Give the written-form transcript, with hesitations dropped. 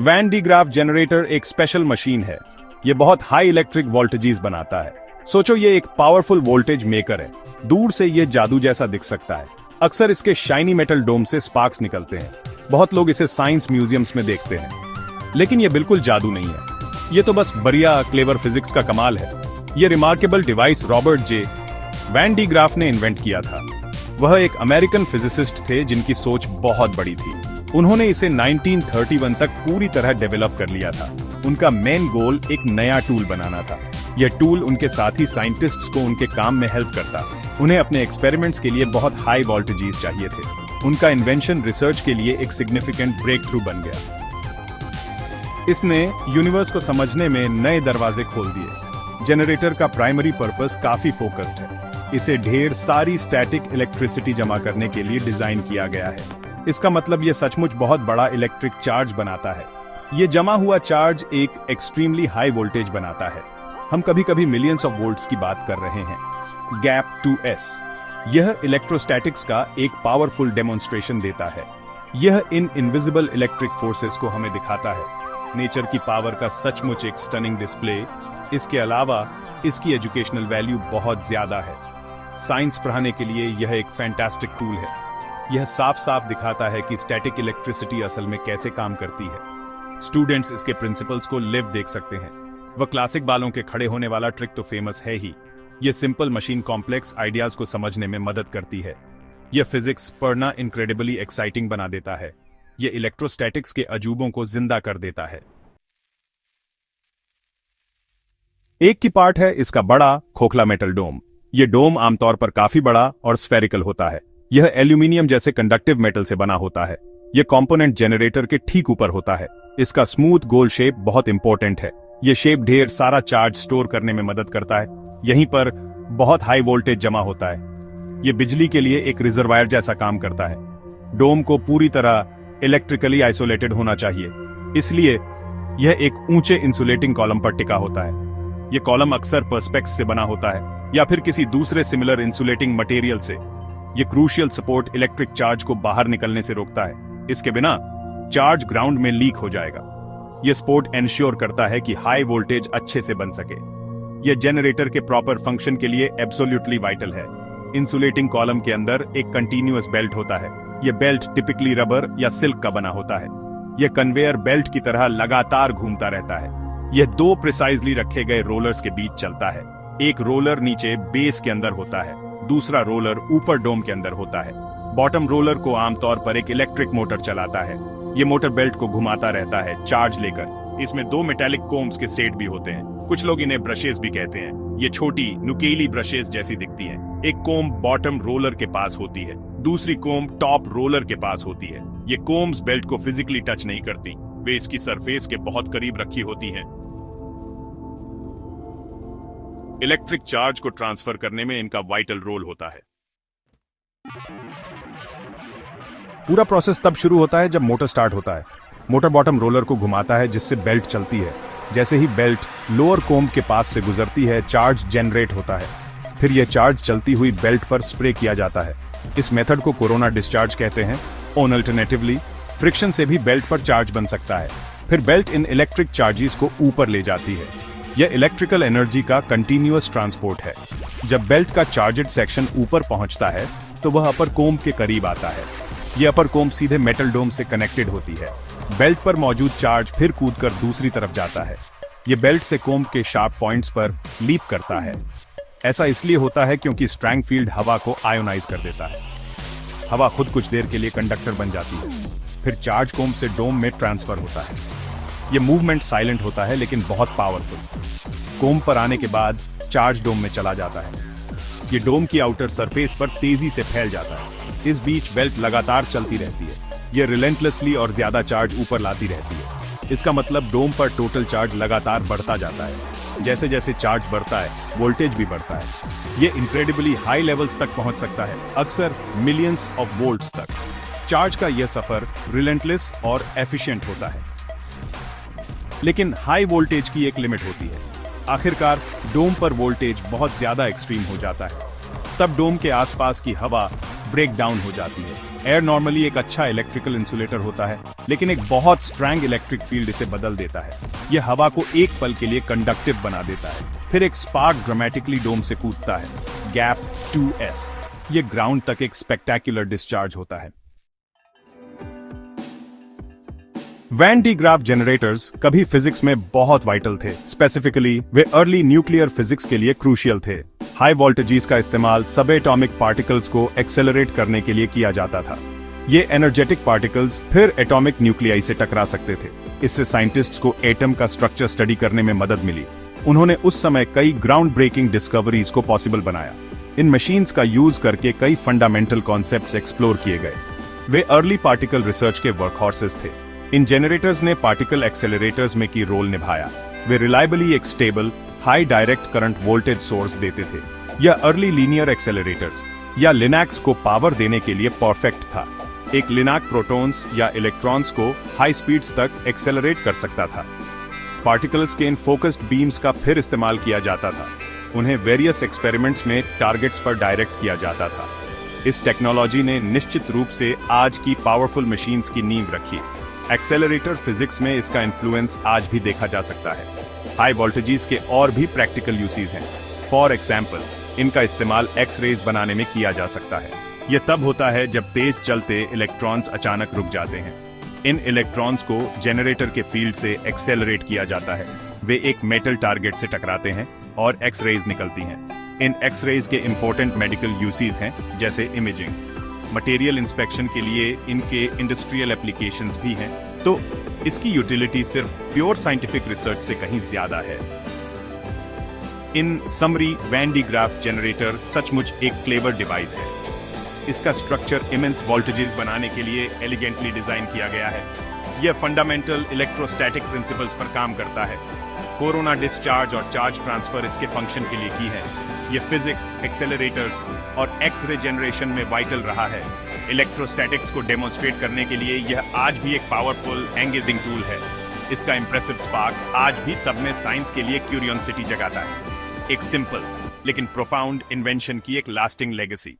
Van de Graaff generator एक special machine है। ये बहुत हाई इलेक्ट्रिक वोल्टेजेस बनाता है। सोचो ये एक पावरफुल वोल्टेज मेकर है। दूर से ये जादू जैसा दिख सकता है। अक्सर इसके शाइनी मेटल डोम से स्पार्क्स निकलते हैं। बहुत लोग इसे साइंस म्यूजियम्स में देखते हैं, लेकिन ये बिल्कुल जादू नहीं है। ये तो बस बढ़िया क्लेवर फिजिक्स का कमाल है। ये remarkable device Robert J Van de Graaff ने इन्वेंट किया था। वह एक अमेरिकन फिजिसिस्ट थे जिनकी सोच बहुत बड़ी थी। उन्होंने इसे 1931 तक पूरी तरह डेवलप कर लिया था। उनका मेन गोल एक नया टूल बनाना था। यह टूल उनके साथी साइंटिस्ट्स को उनके काम में हेल्प करता। उन्हें अपने एक्सपेरिमेंट्स के लिए बहुत हाई वोल्टेजेस चाहिए थे। उनका इन्वेंशन रिसर्च के लिए एक सिग्निफिकेंट ब्रेक थ्रू बन गया। इसने यूनिवर्स को समझने में नए दरवाजे खोल दिए। जनरेटर का प्राइमरी पर्पस काफी फोकस्ड है। इसे ढेर सारी स्टैटिक इलेक्ट्रिसिटी जमा करने के लिए डिजाइन किया गया है। इसका मतलब यह सचमुच बहुत बड़ा इलेक्ट्रिक चार्ज बनाता है। यह जमा हुआ चार्ज एक एक्सट्रीमली हाई वोल्टेज बनाता है। हम कभी कभी मिलियंस ऑफ वोल्ट्स की बात कर रहे हैं। गैप 2s यह इलेक्ट्रोस्टैटिक्स का एक पावरफुल डेमोन्स्ट्रेशन देता है। यह इन इनविजिबल इलेक्ट्रिक फोर्सेस को हमें दिखाता है। नेचर की पावर का सचमुच एक स्टनिंग डिस्प्ले। इसके अलावा इसकी एजुकेशनल वैल्यू बहुत ज्यादा है। साइंस पढ़ाने के लिए यह एक फैंटास्टिक टूल है। यह साफ साफ दिखाता है कि स्टैटिक इलेक्ट्रिसिटी असल में कैसे काम करती है। स्टूडेंट्स इसके प्रिंसिपल्स को लिव देख सकते हैं। वह क्लासिक बालों के खड़े होने वाला ट्रिक तो फेमस है ही। यह सिंपल मशीन कॉम्प्लेक्स आइडियाज को समझने में मदद करती है। यह फिजिक्स पढ़ना इनक्रेडिबली एक्साइटिंग बना देता है। यह इलेक्ट्रोस्टैटिक्स के अजूबों को जिंदा कर देता है। एक की पार्ट है इसका बड़ा खोखला मेटल डोम। यह डोम आमतौर पर काफी बड़ा और स्फेरिकल होता है। यह एल्यूमिनियम जैसे कंडक्टिव मेटल से बना होता है। यह कंपोनेंट जनरेटर के ठीक ऊपर होता है। इसका स्मूथ गोल शेप बहुत इंपॉर्टेंट है। यह शेप ढेर सारा चार्ज स्टोर करने में मदद करता है। यहीं पर बहुत हाई वोल्टेज जमा होता है। यह बिजली के लिए एक रिजर्वायर जैसा काम करता है। डोम को पूरी तरह इलेक्ट्रिकली आइसोलेटेड होना चाहिए, इसलिए यह एक ऊंचे इंसुलेटिंग कॉलम पर टिका होता है। यह कॉलम अक्सर पर्सपेक्स से बना होता है या फिर किसी दूसरे सिमिलर इंसुलेटिंग मटेरियल से। यह क्रूशियल सपोर्ट इलेक्ट्रिक चार्ज को बाहर निकलने से रोकता है। इसके बिना चार्ज ग्राउंड में लीक हो जाएगा। यह सपोर्ट एंश्योर करता है कि हाई वोल्टेज अच्छे से बन सके। यह जनरेटर के प्रॉपर फंक्शन के लिए एब्सोल्युटली वाइटल है। इंसुलेटिंग कॉलम के अंदर एक कंटीन्यूअस बेल्ट होता है। यह बेल्ट टिपिकली रबर या सिल्क का बना होता है। यह कन्वेयर बेल्ट की तरह लगातार घूमता रहता है। यह दो प्रिसाइजली रखे गए रोलर्स के बीच चलता है। एक रोलर नीचे बेस के अंदर होता है, दूसरा रोलर ऊपर डोम के अंदर होता है। बॉटम रोलर को आमतौर पर एक इलेक्ट्रिक मोटर चलाता है। यह मोटर बेल्ट को घुमाता रहता है चार्ज लेकर। इसमें दो मेटालिक कोम्स के सेट भी होते हैं। कुछ लोग इन्हें ब्रशेस भी कहते हैं। ये छोटी नुकीली ब्रशेस जैसी दिखती हैं। एक कोम बॉटम रोलर के पास होती है, दूसरी कोम टॉप रोलर के पास होती है। ये कोम्स बेल्ट को फिजिकली टच नहीं करती, वे इसकी सरफेस के बहुत करीब रखी होती हैं। इलेक्ट्रिक चार्ज को ट्रांसफर करने में इनका वाइटल रोल होता है। पूरा प्रोसेस तब शुरू होता है जब मोटर स्टार्ट होता है। मोटर बॉटम रोलर को घुमाता है जिससे बेल्ट चलती है। जैसे ही बेल्ट लोअर कोम के पास से गुजरती है, चार्ज जनरेट होता है। फिर यह चार्ज चलती हुई बेल्ट पर स्प्रे किया जाता है। इस मेथड को कोरोना डिस्चार्ज कहते हैं। अल्टरनेटिवली फ्रिक्शन से भी बेल्ट पर चार्ज बन सकता है। फिर बेल्ट इन इलेक्ट्रिक चार्जेस को ऊपर ले जाती है। यह इलेक्ट्रिकल एनर्जी का कंटिन्यूअस ट्रांसपोर्ट है। जब बेल्ट का चार्जड सेक्शन ऊपर पहुंचता है तो वह अपर कोम के करीब आता है। यह अपर कोम सीधे मेटल डोम से कनेक्टेड होती है। बेल्ट पर मौजूद चार्ज फिर कूदकर दूसरी तरफ जाता है। यह बेल्ट से कोम के शार्प पॉइंट्स पर लीप करता है। ऐसा इसलिए होता है क्योंकि स्ट्रैंग फील्ड हवा को आयोनाइज कर देता है। हवा खुद कुछ देर के लिए कंडक्टर बन जाती है। फिर चार्ज कोम से डोम में ट्रांसफर होता है। यह मूवमेंट साइलेंट होता है लेकिन बहुत पावरफुल। कोम पर आने के बाद चार्ज डोम में चला जाता है। यह डोम की आउटर सरफेस पर तेजी से फैल जाता है। इस बीच बेल्ट लगातार चलती रहती है। यह रिलेंटलेसली और ज्यादा चार्ज ऊपर लाती रहती है। इसका मतलब डोम पर टोटल चार्ज लगातार बढ़ता जाता है। जैसे जैसे चार्ज बढ़ता है, वोल्टेज भी बढ़ता है। यह इनक्रेडिबली हाई लेवल्स तक पहुंच सकता है, अक्सर मिलियंस ऑफ वोल्ट्स तक। चार्ज का यह सफर रिलेंटलेस और एफिशिएंट होता है, लेकिन हाई वोल्टेज की एक लिमिट होती है। आखिरकार डोम पर वोल्टेज बहुत ज्यादा एक्सट्रीम हो जाता है। तब डोम के आसपास की हवा ब्रेक डाउन हो जाती है। एयर नॉर्मली एक अच्छा इलेक्ट्रिकल इंसुलेटर होता है, लेकिन एक बहुत स्ट्रॉन्ग इलेक्ट्रिक फील्ड इसे बदल देता है। यह हवा को एक पल के लिए कंडक्टिव बना देता है। फिर एक स्पार्क ड्रामेटिकली डोम से कूदता है। Gap 2s। ये ग्राउंड तक एक स्पेक्टेक्युलर डिस्चार्ज होता है। वैन डी ग्राफ जनरेटर्स कभी फिजिक्स में बहुत वाइटल थे। स्पेसिफिकली वे अर्ली न्यूक्लियर फिजिक्स के लिए क्रूशियल थे। हाई वोल्टेजेस का इस्तेमाल सब एटॉमिक पार्टिकल्स को एक्सेलरेट करने के लिए किया जाता था। ये एनर्जेटिक पार्टिकल्स फिर एटॉमिक न्यूक्लियाई से टकरा सकते थे। इससे साइंटिस्ट्स को एटम का स्ट्रक्चर स्टडी करने में मदद मिली। उन्होंने उस समय कई ग्राउंड ब्रेकिंग डिस्कवरीज को पॉसिबल बनाया। इन मशीन्स का यूज करके कई फंडामेंटल कॉन्सेप्ट्स एक्सप्लोर किए गए। वे अर्ली पार्टिकल रिसर्च के वर्कहॉर्सेस थे। इन जनरेटर्स ने पार्टिकल एक्सेलरेटर्स में की रोल निभाया। वे रिलायबली एक stable high direct current voltage source देते थे। यह अर्ली लीनियर एक्सेलरेटर्स या लिनैक्स को पावर देने के लिए परफेक्ट था। एक लिनैक प्रोटॉन्स या इलेक्ट्रॉन्स को हाई स्पीड्स तक एक्सेलरेट कर सकता था। पार्टिकल्स के इन फोकस्ड बीम्स का फिर इस्तेमाल किया जाता था। उन्हें वेरियस एक्सपेरिमेंट्स में टारगेट्स पर डायरेक्ट किया जाता था। इस टेक्नोलॉजी ने निश्चित रूप से आज की पावरफुल मशीन्स की नींव रखी। एक्सेलरेटर फिजिक्स में इसका इन्फ्लुएंस आज भी देखा जा सकता है। हाई वोल्टेजेस के और भी प्रैक्टिकल यूसेज हैं। फॉर एग्जांपल, इनका इस्तेमाल एक्स रेज बनाने में किया जा सकता है। यह तब होता है जब तेज चलते इलेक्ट्रॉन्स अचानक रुक जाते हैं। इन इलेक्ट्रॉन्स को जनरेटर के फील्ड से एक्सेलरेट किया जाता है। वे एक मेटल टारगेट से टकराते हैं और एक्स रेज निकलती हैं। इन एक्स रेज के इंपॉर्टेंट मेडिकल यूसेज हैं, जैसे इमेजिंग, मटेरियल इंस्पेक्शन के लिए इनके इंडस्ट्रियल एप्लीकेशंस भी हैं। तो इसकी यूटिलिटी सिर्फ प्योर साइंटिफिक रिसर्च से कहीं ज्यादा है। In summary, Van de Graaff generator सचमुच एक क्लेवर डिवाइस है। इसका स्ट्रक्चर इमेंस वोल्टेजेस बनाने के लिए एलिगेंटली डिजाइन किया गया है। यह फंडामेंटल इलेक्ट्रोस्टैटिक प्रिंसिपल्स पर काम करता है। कोरोना डिस्चार्ज और चार्ज ट्रांसफर इसके फंक्शन के लिए की है। ये फिजिक्स, एक्सेलरेटर्स और एक्स रे जनरेशन में वाइटल रहा है। इलेक्ट्रोस्टैटिक्स को डेमोन्स्ट्रेट करने के लिए यह आज भी एक पावरफुल एंगेजिंग टूल है। इसका इंप्रेसिव स्पार्क आज भी सब में साइंस के लिए क्यूरियोसिटी जगाता है। एक सिंपल लेकिन प्रोफाउंड इन्वेंशन की एक लास्टिंग लेगेसी।